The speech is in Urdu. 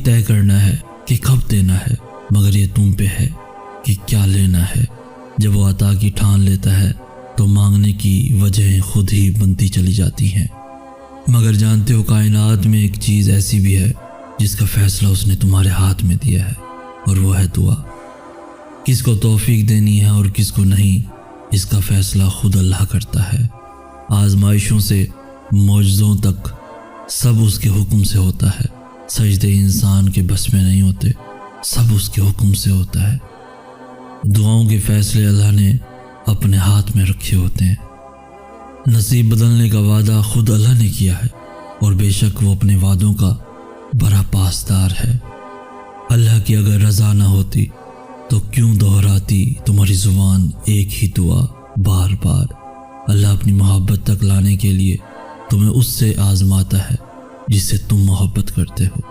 طے کرنا ہے کہ کب دینا ہے، مگر یہ تم پہ ہے کہ کیا لینا ہے۔ جب وہ عطا کی ٹھان لیتا ہے تو مانگنے کی وجہیں خود ہی بنتی چلی جاتی ہیں۔ مگر جانتے ہو کائنات میں ایک چیز ایسی بھی ہے جس کا فیصلہ اس نے تمہارے ہاتھ میں دیا ہے، اور وہ ہے دعا۔ کس کو توفیق دینی ہے اور کس کو نہیں، اس کا فیصلہ خود اللہ کرتا ہے۔ آزمائشوں سے معجزوں تک سب اس کے حکم سے ہوتا ہے۔ سجدے انسان کے بس میں نہیں ہوتے، سب اس کے حکم سے ہوتا ہے۔ دعاؤں کے فیصلے اللہ نے اپنے ہاتھ میں رکھے ہوتے ہیں۔ نصیب بدلنے کا وعدہ خود اللہ نے کیا ہے، اور بے شک وہ اپنے وعدوں کا بڑا پاسدار ہے۔ اللہ کی اگر رضا نہ ہوتی تو کیوں دہراتی تمہاری زبان ایک ہی دعا بار بار۔ اللہ اپنی محبت تک لانے کے لیے تمہیں اس سے آزماتا ہے جس سے تم محبت کرتے ہو۔